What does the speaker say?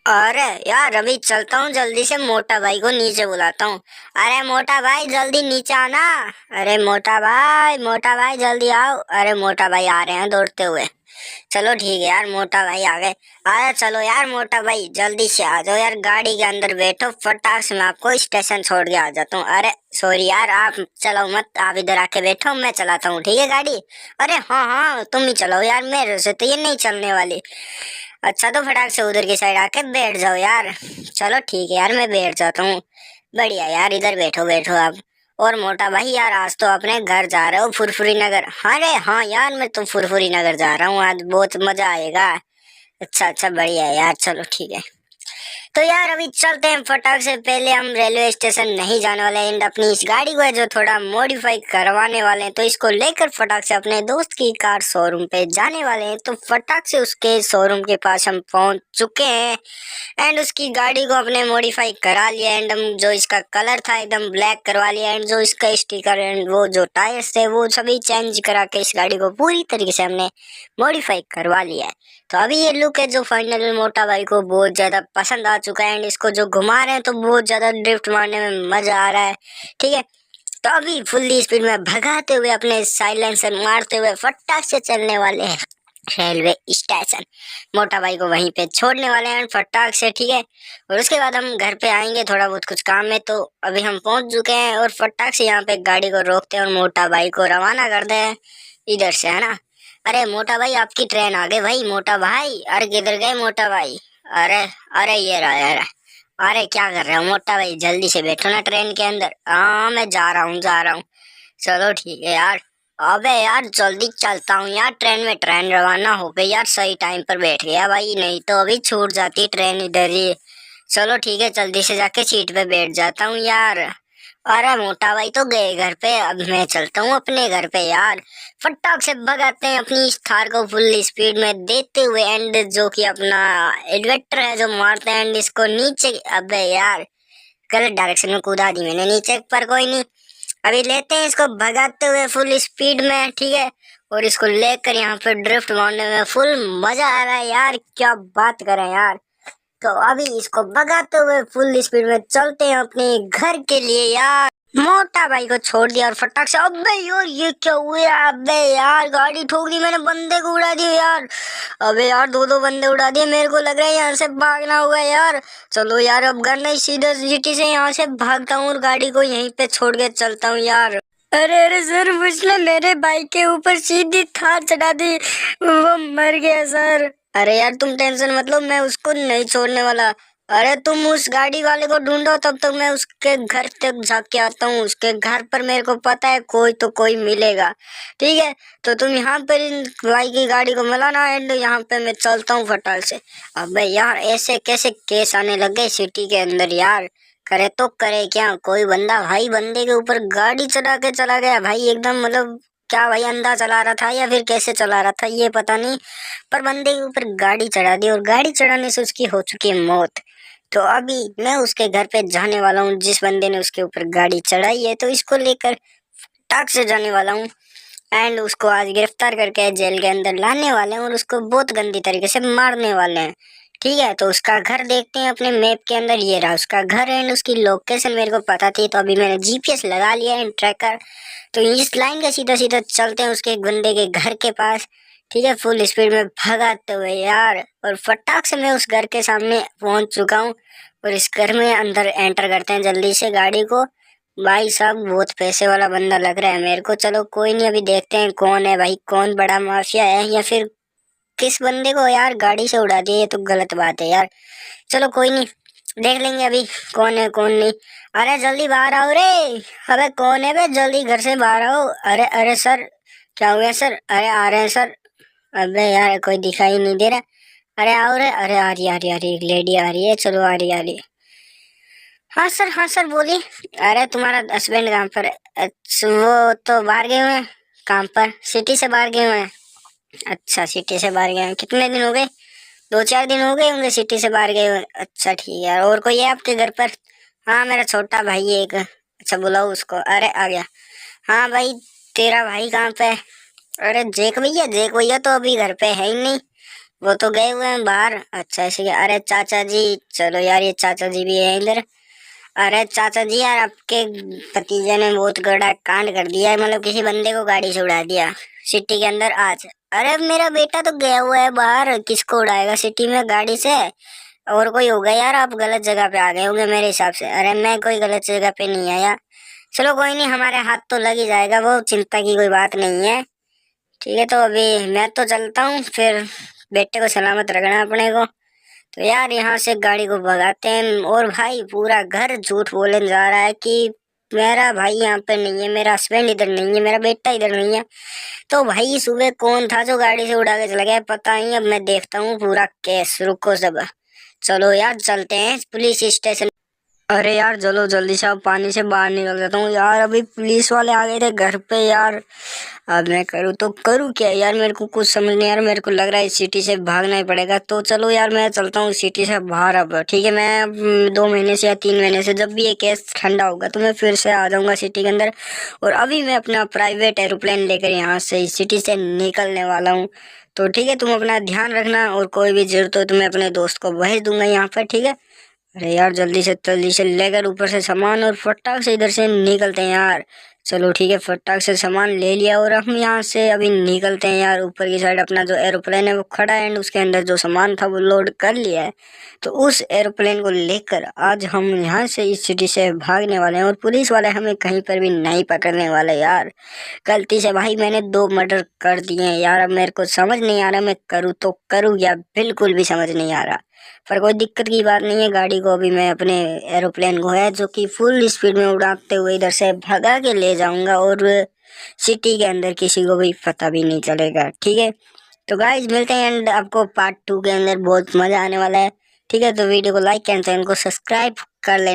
अरे यार अभी चलता हूँ, जल्दी से मोटा भाई को नीचे बुलाता हूँ। अरे मोटा भाई जल्दी नीचे आना। अरे मोटा भाई जल्दी आओ। अरे मोटा भाई आ रहे हैं दौड़ते हुए। चलो ठीक है यार, मोटा भाई आ गए। अरे चलो यार मोटा भाई जल्दी से आ जाओ यार, गाड़ी के अंदर बैठो, फटाक से मैं आपको स्टेशन छोड़ के आ जाता हूँ। अरे सॉरी यार, आप चलाओ मत, आप इधर आके बैठो, मैं चलाता हूँ, ठीक है गाड़ी। अरे हाँ हाँ तुम ही चलाओ यार, मेरे से तो ये नहीं चलने वाली। अच्छा तो फटाक से उधर की साइड आके बैठ जाओ यार। चलो ठीक है यार, मैं बैठ जाता हूँ। बढ़िया यार, इधर बैठो बैठो आप। और मोटा भाई यार, आज तो अपने घर जा रहे हो फुरफुरी नगर? अरे हाँ यार, मैं तो फुरफुरी नगर जा रहा हूँ, आज बहुत मजा आएगा। अच्छा अच्छा बढ़िया है यार, चलो ठीक है। तो यार अभी चलते हैं फटाक से। पहले हम रेलवे स्टेशन नहीं जाने वाले एंड अपनी इस गाड़ी को है जो थोड़ा मॉडिफाई करवाने वाले हैं, तो इसको लेकर फटाक से अपने दोस्त की कार शोरूम पे जाने वाले हैं। तो फटाक से उसके शोरूम के पास हम पहुंच चुके हैं एंड उसकी गाड़ी को अपने मॉडिफाई करा लिया एंड हम जो इसका कलर था एकदम ब्लैक करवा लिया एंड जो इसका स्टिकर एंड वो जो टायर्स थे वो सभी चेंज करा के इस गाड़ी को पूरी तरीके से हमने मॉडिफाई करवा लिया है। तो अभी ये लुक है जो फाइनल मोटा भाई को बहुत ज्यादा पसंद आ चुका है एंड इसको जो घुमा रहे हैं तो बहुत ज्यादा ड्रिफ्ट मारने में मजा आ रहा है। ठीक है, तो अभी फुल्ली स्पीड में भगाते हुए अपने साइलेंसर मारते हुए फटाक से चलने वाले हैं रेलवे स्टेशन। मोटा भाई को वहीं पे छोड़ने वाले हैं फटाक से, ठीक है। और उसके बाद हम घर पे आएंगे, थोड़ा बहुत कुछ काम है। तो अभी हम पहुंच चुके हैं और फटाक से यहाँ पे गाड़ी को रोकते हैं और मोटा भाई को रवाना करते हैं इधर से, है ना। अरे मोटा भाई आपकी ट्रेन आ गई भाई। मोटा भाई अरे किधर गए मोटा भाई? अरे अरे ये रहा यार। अरे क्या कर रहे हो मोटा भाई, जल्दी से बैठो ना ट्रेन के अंदर। हाँ मैं जा रहा हूँ जा रहा हूँ। चलो ठीक है यार। अबे यार जल्दी चलता हूँ यार, ट्रेन रवाना हो गई यार, सही टाइम पर बैठ गया भाई, नहीं तो अभी छूट जाती ट्रेन इधर ही। चलो ठीक है, जल्दी से जाके सीट पे बैठ जाता हूँ यार। अरे मोटा भाई तो गए घर पे, अब मैं चलता हूँ अपने घर पे यार। फटाक से भगाते हैं अपनी इस थार को फुल स्पीड में देते हुए एंड जो कि अपना एडवेटर है जो मारते हैं एंड इसको नीचे। अबे यार गलत डायरेक्शन में कूदा दी मैंने नीचे, पर कोई नहीं। अभी लेते हैं इसको भगाते हुए फुल स्पीड में, ठीक है। और इसको लेकर यहाँ पे ड्रिफ्ट मारने में फुल मजा आ रहा है यार, क्या बात करें यार। तो अभी इसको भगाते हुए फुल स्पीड में चलते हैं अपने घर के लिए यार। मोटा भाई को छोड़ दिया और फटाक से। अबे यार ये क्या हुआ? अबे यार गाड़ी ठोक दी मैंने, बंदे को उड़ा दिया यार। अबे यार दो दो बंदे उड़ा दिए, मेरे को लग रहा है यहाँ से भागना होगा यार। चलो यार अब घर नहीं, सीधा सिटी से यहाँ से भागता हूँ और गाड़ी को यहीं पे छोड़ के चलता हूँ यार। अरे अरे सर, उसने मेरे बाइक के ऊपर सीधी थार चढ़ा दी, वो मर गया सर। अरे यार तुम टेंशन मत लो, मैं उसको नहीं छोड़ने वाला। अरे तुम उस गाड़ी वाले को ढूंढो, तब तक मैं उसके घर तक जाके आता हूँ। उसके घर पर मेरे को पता है कोई तो कोई मिलेगा, ठीक है। तो तुम यहाँ पर इन भाई की गाड़ी को मिलाना एंड यहाँ पे मैं चलता हूँ फटाक से। अबे यार ऐसे कैसे केस आने लग गए सिटी के अंदर यार। करे तो करे क्या, कोई बंदा भाई बंदे के ऊपर गाड़ी चढ़ा के चला गया भाई, एकदम मतलब क्या भाई, अंधा चला रहा था या फिर कैसे चला रहा था ये पता नहीं, पर बंदे के ऊपर गाड़ी चढ़ा दी और गाड़ी चढ़ाने से उसकी हो चुकी है मौत। तो अभी मैं उसके घर पे जाने वाला हूँ, जिस बंदे ने उसके ऊपर गाड़ी चढ़ाई है, तो इसको लेकर टाक से जाने वाला हूँ एंड उसको आज गिरफ्तार करके जेल के अंदर लाने वाले हैं और उसको बहुत गंदी तरीके से मारने वाले हैं, ठीक है। तो उसका घर देखते हैं अपने मैप के अंदर, ये रहा उसका घर एंड उसकी लोकेशन मेरे को पता थी, तो अभी मैंने जीपीएस लगा लिया एंड ट्रैकर। तो इस लाइन का सीधा सीधा चलते हैं उसके बंदे के घर के पास, ठीक है, फुल स्पीड में भगाते हुए यार। और फटाक से मैं उस घर के सामने पहुंच चुका हूँ और इस घर में अंदर एंटर करते हैं जल्दी से गाड़ी को। भाई साहब बहुत पैसे वाला बंदा लग रहा है मेरे को। चलो कोई नहीं, अभी देखते हैं कौन है भाई, कौन बड़ा माफिया है या फिर किस बंदे को यार गाड़ी से उड़ा दिया, ये तो गलत बात है यार। चलो कोई नहीं, देख लेंगे अभी कौन है कौन नहीं। अरे जल्दी बाहर आओ रे। अबे कौन है बे, जल्दी घर से बाहर आओ। अरे अरे सर, क्या हो गया सर? अरे आ रहे हैं सर। अबे यार कोई दिखाई नहीं दे रहा। अरे आओ रे। अरे आ रही एक लेडी आ रही है, चलो आ रही आ रही। हाँ सर बोलिए। अरे तुम्हारा हस्बैंड कहाँ पर है? अच्छा वो तो बाहर गए हुए हैं। काम पर? सिटी से बाहर गए हुए हैं? अच्छा सिटी से बाहर गए हैं, कितने दिन हो गए? दो चार दिन हो गए होंगे सिटी से बाहर गए हुए। अच्छा ठीक है, और कोई है आपके घर पर? हाँ मेरा छोटा भाई है एक। अच्छा बुलाओ उसको। अरे आ गया। हाँ भाई, तेरा भाई कहाँ पे है? अरे जेक भैया तो अभी घर पे है ही नहीं, वो तो गए हुए हैं बाहर। अच्छा ऐसे क्या? अरे चाचा जी, चलो यार, ये चाचा जी भी है इधर। अरे चाचा जी यार, आपके भतीजे ने बहुत बड़ा कांड कर दिया है, मतलब किसी बंदे को गाड़ी से उड़ा दिया सिटी के अंदर आज। अरे मेरा बेटा तो गया हुआ है बाहर, किसको उड़ाएगा सिटी में गाड़ी से? और कोई होगा यार, आप गलत जगह पे आ गए होंगे मेरे हिसाब से। अरे मैं कोई गलत जगह पे नहीं आया। चलो कोई नहीं, हमारे हाथ तो लग ही जाएगा, वो चिंता की कोई बात नहीं है। ठीक है, तो अभी मैं तो चलता हूँ, फिर बेटे को सलामत रखना अपने को। तो यार यहाँ से गाड़ी को भगाते हैं। और भाई पूरा घर झूठ बोलने जा रहा है कि मेरा भाई यहाँ पे नहीं है, मेरा हस्बैंड इधर नहीं है, मेरा बेटा इधर नहीं है। तो भाई सुबह कौन था जो गाड़ी से उड़ा के चला गया, पता नहीं। अब मैं देखता हूँ पूरा केस, रुको सब। चलो यार चलते हैं पुलिस स्टेशन। अरे यार चलो जल्दी से, अब पानी से बाहर निकल जाता हूँ यार, अभी पुलिस वाले आ गए थे घर पे यार। अब मैं करूँ तो करूँ क्या यार, मेरे को कुछ समझ नहीं यार। मेरे को लग रहा है इस सिटी से भागना ही पड़ेगा। तो चलो यार मैं चलता हूँ सिटी से बाहर अब। ठीक है, मैं 2 महीने से या 3 महीने से, जब भी ये केस ठंडा होगा तो मैं फिर से आ जाऊंगा सिटी के अंदर। और अभी मैं अपना प्राइवेट एरोप्लेन लेकर यहाँ से इस सिटी से निकलने वाला हूँ। तो ठीक है, तुम अपना ध्यान रखना, और कोई भी जरूरत हो तो मैं अपने दोस्त को भेज दूंगा यहाँ पर। ठीक है। अरे यार जल्दी से लेकर ऊपर से सामान और फटाक से इधर से निकलते हैं यार। चलो ठीक है, फटाक से सामान ले लिया और हम यहाँ से अभी निकलते हैं यार। ऊपर की साइड अपना जो एरोप्लेन है वो खड़ा है, एंड उसके अंदर जो सामान था वो लोड कर लिया है। तो उस एरोप्लेन को लेकर आज हम यहाँ से इस सिटी से भागने वाले हैं, और पुलिस वाले हमें कहीं पर भी नहीं पकड़ने वाले यार। गलती से भाई मैंने 2 मर्डर कर दिए हैं यार। अब मेरे को समझ नहीं आ रहा मैं करूँ तो करूँ या, बिल्कुल भी समझ नहीं आ रहा। पर कोई दिक्कत की बात नहीं है, गाड़ी को अभी मैं अपने एरोप्लेन को है जो कि फुल स्पीड में उड़ाते हुए इधर से भगा के ले जाऊंगा, और सिटी के अंदर किसी को भी पता भी नहीं चलेगा। ठीक है, तो गाइज मिलते हैं, एंड आपको पार्ट 2 के अंदर बहुत मजा आने वाला है। ठीक है, तो वीडियो को लाइक एंड चैनल को सब्सक्राइब कर लेना।